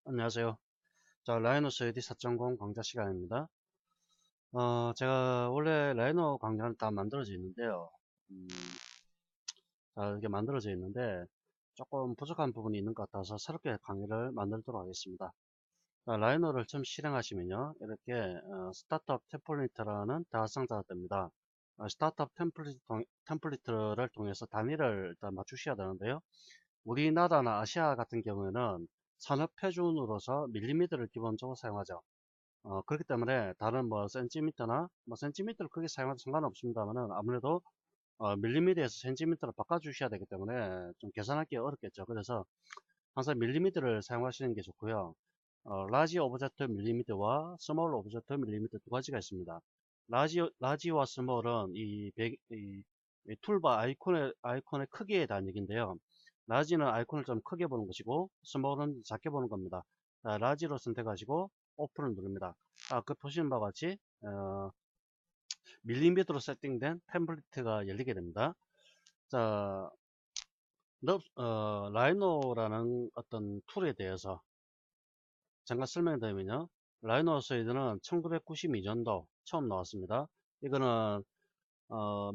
안녕하세요. 자, 라이노스 AD 4.0 강좌 시간입니다. 제가 원래 라이노 강좌는 다 만들어져 있는데요. 음, 이렇게 만들어져 있는데 조금 부족한 부분이 있는 것 같아서 새롭게 강의를 만들도록 하겠습니다. 자, 라이노를 처음 실행하시면요. 이렇게 스타트업 템플릿이라는 대화상자가 뜹니다. 스타트업 템플릿을 통해서 단위를 일단 맞추셔야 되는데요. 우리나라나 아시아 같은 경우에는 산업 표준으로서 밀리미터를 기본적으로 사용하죠. 그렇기 때문에 다른 뭐 센티미터나 뭐 센티미터를 크게 사용해도 상관없습니다만은 아무래도 밀리미터에서 센티미터로 바꿔주셔야 되기 때문에 좀 계산하기 어렵겠죠. 그래서 항상 밀리미터를 사용하시는 게 좋고요. 라지 오브젝트 밀리미터와 스몰 오브젝트 밀리미터 두 가지가 있습니다. 라지와 스몰은 이 툴바 아이콘의 크기에 대한 얘기인데요. 라지는 아이콘을 좀 크게 보는 것이고 스몰은 작게 보는 겁니다. 자, 라지로 선택하시고 오픈을 누릅니다. 보시는 바와 같이 밀리미터로 세팅된 템플릿가 열리게 됩니다. 자, 라이노라는 어떤 툴에 대해서 잠깐 설명드리면요. 라이노소이드는 1992년도 처음 나왔습니다. 이거는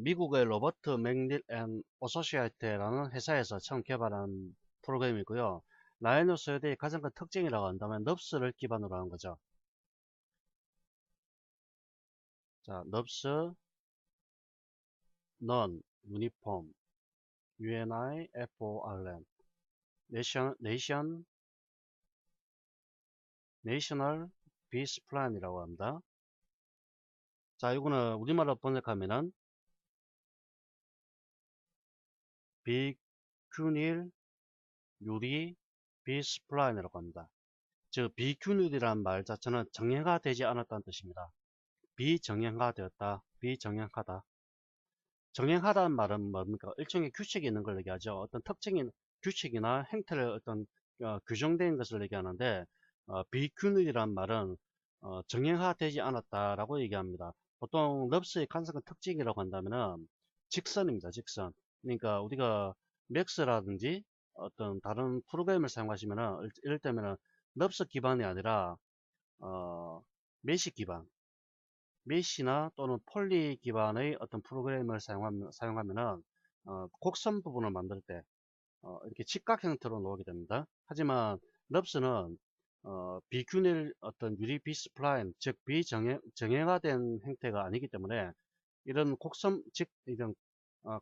미국의 로버트 맥릴 앤 어소시에이트라는 회사에서 처음 개발한 프로그램이고요. 라이노소이드의 가장 큰 특징이라고 한다면 넙스를 기반으로 한 거죠. 자, 넙스, 넌, 유니폼, UNI, FORM, 내셔널 비스 플랜이라고 합니다. 자, 이거는 우리말로 번역하면은 비큐닐 유리 비스 플랜이라고 합니다. 즉 비큐닐이라는 말 자체는 정형화 되지 않았다는 뜻입니다. 비정형화되었다, 비정형하다. 정형하다는 말은 뭡니까? 일종의 규칙이 있는 걸 얘기하죠. 어떤 특징인 규칙이나 행태를 어떤 규정된 것을 얘기하는데 비균일이란 말은 정형화되지 않았다라고 얘기합니다. 보통 럽스의 가장 큰 특징이라고 한다면은 직선입니다. 직선. 그러니까 우리가 맥스라든지 어떤 다른 프로그램을 사용하시면은 이럴 때면은 럽스 기반이 아니라 메시 기반 메시나 또는 폴리 기반의 어떤 프로그램을 사용하면은 곡선 부분을 만들 때 이렇게 직각 형태로 나오게 됩니다. 하지만 럽스는 비균일 어떤 유리 비스플라인 즉 비정형화된 형태가 아니기 때문에 이런 곡선 즉 이런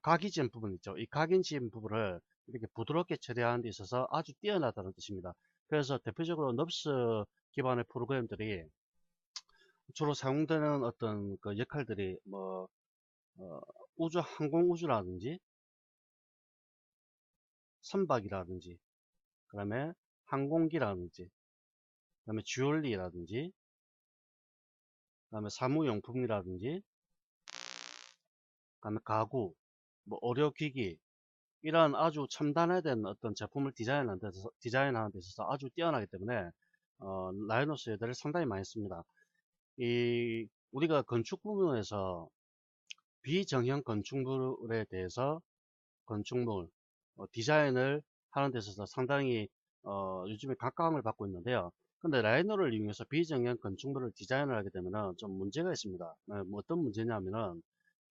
각이진 부분 있죠. 이 각인진 부분을 이렇게 부드럽게 처리하는 데 있어서 아주 뛰어나다는 뜻입니다. 그래서 대표적으로 럽스 기반의 프로그램들이 주로 사용되는 어떤 그 역할들이 뭐 어, 항공 우주라든지 선박이라든지 그다음에 항공기라든지 그다음에 주얼리라든지 그다음에 사무용품이라든지 그다음에 가구 뭐 의료기기 이러한 아주 첨단화된 어떤 제품을 디자인하는 데 있어서 아주 뛰어나기 때문에 라이노스 애들을 상당히 많이 씁니다. 이 우리가 건축 부분에서 비정형 건축물에 대해서 건축물 디자인을 하는 데 있어서 상당히 요즘에 각광을 받고 있는데요. 근데 라이노를 이용해서 비정형 건축물을 디자인을 하게 되면 좀 문제가 있습니다. 뭐 어떤 문제냐면은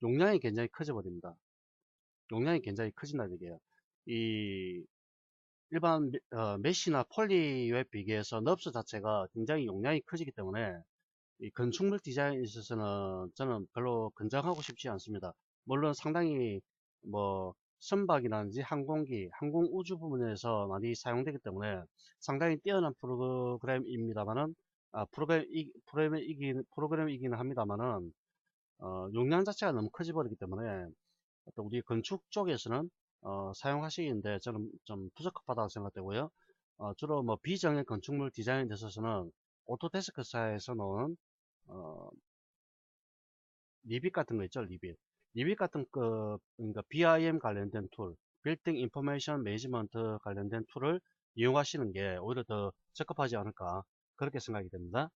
용량이 굉장히 커져 버립니다. 용량이 굉장히 커진다는 얘기예요. 이 일반 메시나 폴리에 비교해서 넙스 자체가 굉장히 용량이 커지기 때문에 이 건축물 디자인에 있어서는 저는 별로 권장하고 싶지 않습니다. 물론 상당히 뭐 선박이라든지 항공기, 항공 우주 부분에서 많이 사용되기 때문에 상당히 뛰어난 프로그램입니다만은 프로그램이기는 합니다만은 용량 자체가 너무 커져버리기 때문에 어떤 우리 건축 쪽에서는 사용하시기인데 저는 좀 부적합하다고 생각되고요. 주로 뭐 비정형 건축물 디자인에 있어서는 오토데스크사에서 나오는 어, 리빗 같은 거 있죠, 리빗. 리빗 같은 거, 그러니까 BIM 관련된 툴, 빌딩 인포메이션 매니지먼트 관련된 툴을 이용하시는 게 오히려 더 적합하지 않을까, 그렇게 생각이 됩니다.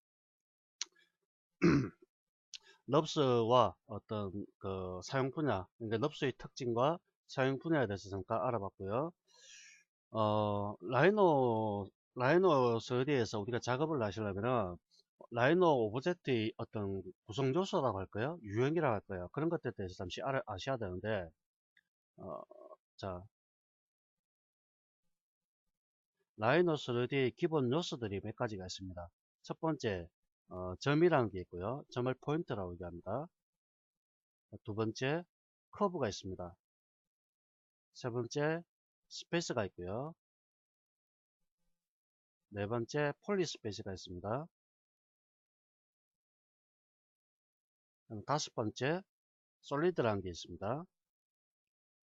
럽스와 어떤 그 사용 분야, 그러니까 럽스의 특징과 사용 분야에 대해서 잠깐 알아봤고요. 라이노 라이노 3D에서 우리가 작업을 하시려면은 라이노 오브젝트의 어떤 구성 요소라고 할까요? 유형이라고 할까요? 그런 것들에 대해서 잠시 아셔야 되는데, 어, 자, 라이노 3D의 기본 요소들이 몇 가지가 있습니다. 첫 번째, 점이라는 게 있고요. 점을 포인트라고 얘기합니다. 두 번째, 커브가 있습니다. 세 번째, 스페이스가 있고요. 네 번째, 폴리 스페이스가 있습니다. 다섯 번째, 솔리드라는 게 있습니다.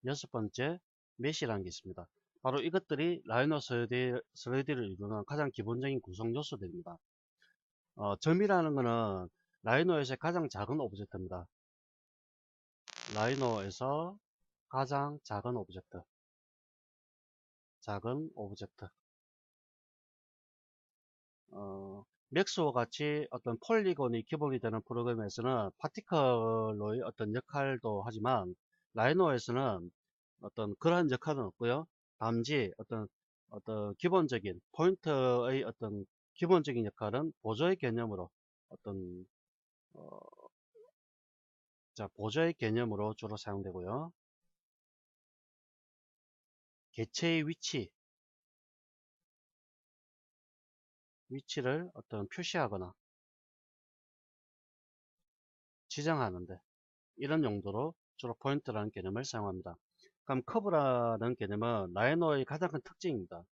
여섯 번째, 메시라는 게 있습니다. 바로 이것들이 라이노 3D를 이루는 가장 기본적인 구성 요소들입니다. 점이라는 것은 라이노에서 가장 작은 오브젝트입니다. 라이노에서 가장 작은 오브젝트, 맥스와 같이 어떤 폴리곤이 기본이 되는 프로그램에서는 파티클로의 어떤 역할도 하지만 라이노에서는 어떤 그러한 역할은 없고요. 단지 어떤 기본적인 포인터의 어떤 기본적인 역할은 보조의 개념으로 어떤 어, 보조의 개념으로 주로 사용되고요. 개체의 위치를 어떤 표시하거나 지정하는데 이런 용도로 주로 포인트라는 개념을 사용합니다. 그럼 커브라는 개념은 라이노의 가장 큰 특징입니다.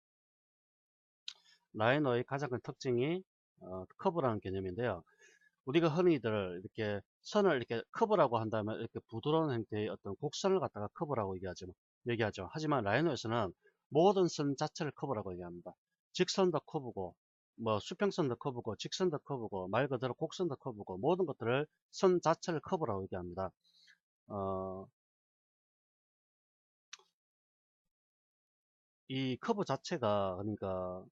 라이노의 가장 큰 특징이 커브라는 개념인데요. 우리가 흔히들 이렇게 선을 이렇게 커브라고 한다면 이렇게 부드러운 형태의 어떤 곡선을 갖다가 커브라고 얘기하죠. 하지만 라이노에서는 모든 선 자체를 커브라고 얘기합니다. 직선도 커브고, 뭐 수평선도 커브고, 직선도 커브고, 말 그대로 곡선도 커브고, 모든 것들을 선 자체를 커브라고 얘기합니다. 어, 이 커브 자체가 그러니까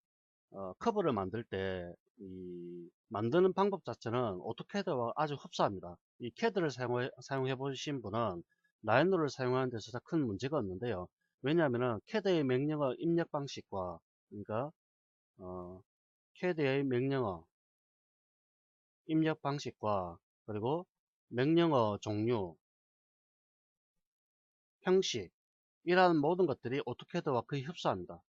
커브를 만들 때 이 만드는 방법 자체는 오토캐드와 아주 흡사합니다. 이 캐드를 사용해 보신 분은 라이노를 사용하는 데 있어서 큰 문제가 없는데요. 왜냐하면 캐드의 명령어 입력 방식과 그러니까 어, 캐드의 명령어 입력 방식과 그리고 명령어 종류, 형식 이러한 모든 것들이 오토캐드와 거의 흡사합니다.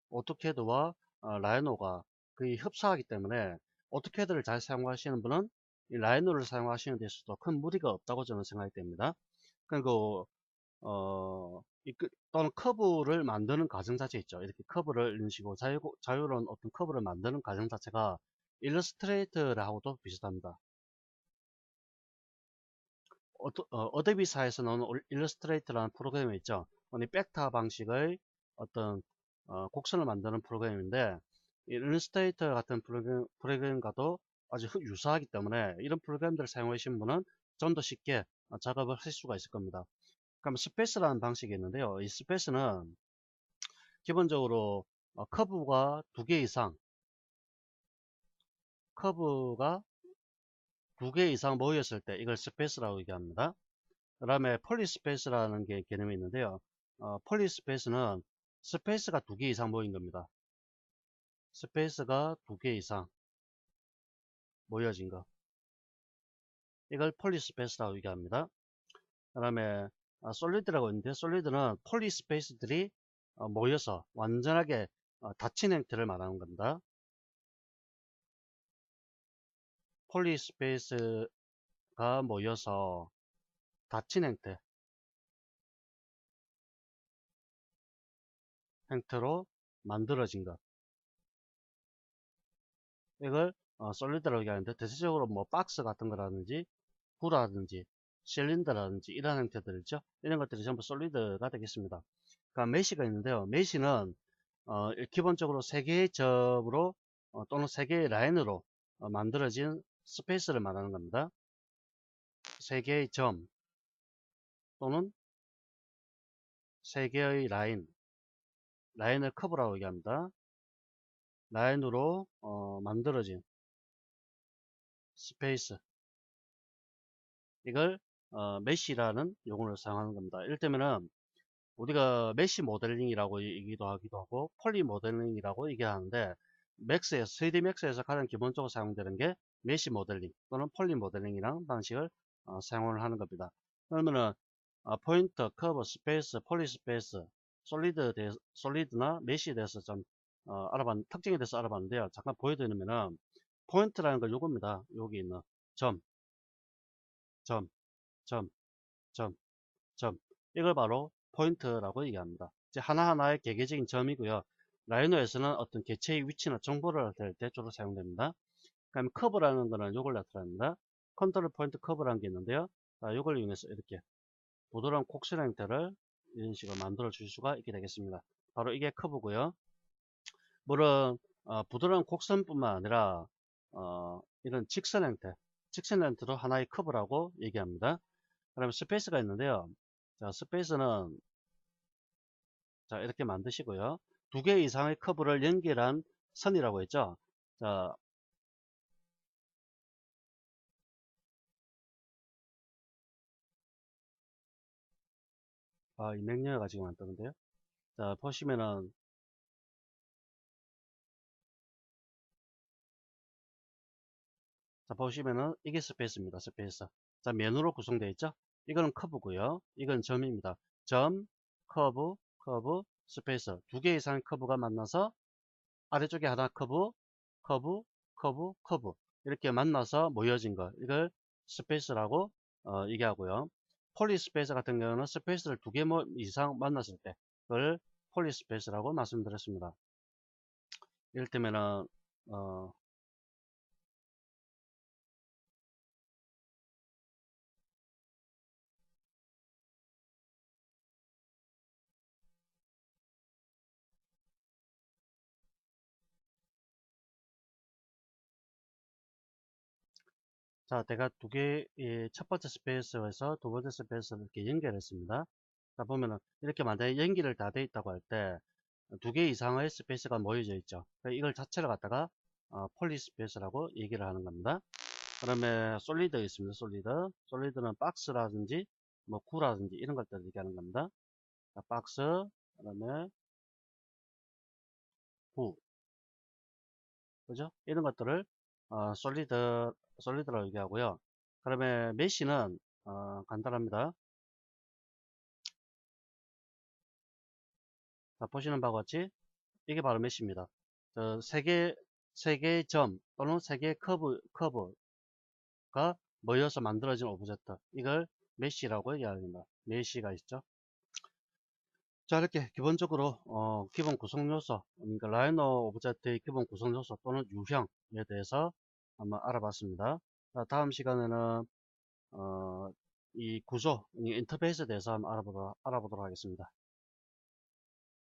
오토캐드와 라이노가 거의 흡사하기 때문에 오토캐드를 잘 사용하시는 분은 이 라이노를 사용하시는 데 있어서 큰 무리가 없다고 저는 생각이 됩니다. 그리고 또는 커브를 만드는 과정 자체 있죠. 이렇게 커브를 이런 식으로 자유로운 어떤 커브를 만드는 과정 자체가 일러스트레이터하고도 비슷합니다. 어도비사에서는 일러스트레이터라는 프로그램이 있죠. 이 벡터 방식의 어떤 곡선을 만드는 프로그램인데 이 일러스트레이터 같은 프로그램과도 아주 유사하기 때문에 이런 프로그램들을 사용하시는 분은 좀 더 쉽게 작업을 하실 수가 있을 겁니다. 그럼 스페이스라는 방식이 있는데요. 이 스페이스는 기본적으로 커브가 두 개 이상 커브가 두 개 이상 모였을 때 이걸 스페이스라고 얘기합니다. 그 다음에 폴리스페이스라는 게 개념이 있는데요. 폴리스페이스는 스페이스가 두 개 이상 모인 겁니다. 스페이스가 두 개 이상 모여진 거. 이걸 폴리스페이스라고 얘기합니다. 그 다음에 솔리드라고 있는데 솔리드는 폴리스페이스들이 모여서 완전하게 닫힌 형태를 말하는 겁니다. 폴리스페이스가 모여서 닫힌 형태로 만들어진 것. 이걸 솔리드라고 얘기하는데 대체적으로 뭐 박스 같은 거라든지 구라든지 실린더라든지 이런 형태들이죠. 이런 것들이 전부 솔리드가 되겠습니다. 그러니까 메시가 있는데요. 메시는 기본적으로 세 개의 점으로 또는 세 개의 라인으로 만들어진 스페이스를 말하는 겁니다. 세 개의 점 또는 세 개의 라인을 커브라고 얘기합니다. 라인으로 만들어진 스페이스 이걸 메시라는 용어를 사용하는 겁니다. 이를테면은 우리가 메시 모델링이라고 얘기도 하기도 하고 폴리 모델링이라고 얘기하는데 맥스에서 3D 맥스에서 가장 기본적으로 사용되는 게 메시 모델링 또는 폴리 모델링이라는 방식을 사용을 하는 겁니다. 그러면은 포인터, 커브, 스페이스, 폴리 스페이스, 솔리드나 메시에 대해서 좀 특징에 대해서 알아봤는데요. 잠깐 보여드리면은 포인트라는 건 요겁니다. 여기 있는 점, 점, 점, 점, 점. 이걸 바로 포인트라고 얘기합니다. 이제 하나하나의 개개적인 점이고요. 라이노에서는 어떤 개체의 위치나 정보를 나타낼 때 주로 사용됩니다. 그다음에 커브라는 거는 요걸 나타냅니다. 컨트롤 포인트 커브라는 게 있는데요. 요걸 이용해서 이렇게 부드러운 곡선 형태를 이런 식으로 만들어 줄 수가 있게 되겠습니다. 바로 이게 커브고요. 물론 부드러운 곡선뿐만 아니라 이런 직선 형태도 하나의 커브라고 얘기합니다. 그다음에 스페이스가 있는데요. 자, 스페이스는 자, 이렇게 만드시고요. 두 개 이상의 커브를 연결한 선이라고 했죠. 자, 이 맥녀가 지금 안 뜨는데요. 자, 보시면은 이게 스페이스입니다. 스페이스. 자, 면으로 구성되어 있죠. 이거는 커브고요. 이건 점입니다. 점, 커브, 커브, 스페이스. 두 개 이상의 커브가 만나서 아래쪽에 하나 커브, 커브, 커브, 커브. 이렇게 만나서 모여진 거. 이걸 스페이스라고 얘기하고요. 폴리스페이스 같은 경우는 스페이스를 두 개 이상 만났을 때 그걸 폴리스페이스라고 말씀드렸습니다. 이를테면은 어, 자, 내가 첫 번째 스페이스에서 두 번째 스페이스를 이렇게 연결했습니다. 자, 보면은 이렇게 만약에 연결을 다 돼 있다고 할 때 두 개 이상의 스페이스가 모여져 있죠. 이걸 자체를 갖다가 폴리 스페이스라고 얘기를 하는 겁니다. 그다음에 솔리드 있습니다. 솔리드는 박스라든지 뭐 구라든지 이런 것들을 얘기하는 겁니다. 자, 박스, 그다음에 구, 그죠? 이런 것들을 솔리드라고 얘기하고요. 그다음에 메시는 간단합니다. 자, 보시는 바와 같이 이게 바로 메시입니다. 세 개의 점 또는 세 개의 커브가 모여서 만들어진 오브젝트. 이걸 메시라고 얘기합니다. 메시가 있죠. 자, 이렇게 기본적으로 기본 구성 요소, 그러니까 라이노 오브젝트의 기본 구성 요소 또는 유형에 대해서 한번 알아봤습니다. 자, 다음 시간에는 이 구조, 이 인터페이스에 대해서 한번 알아보도록 하겠습니다.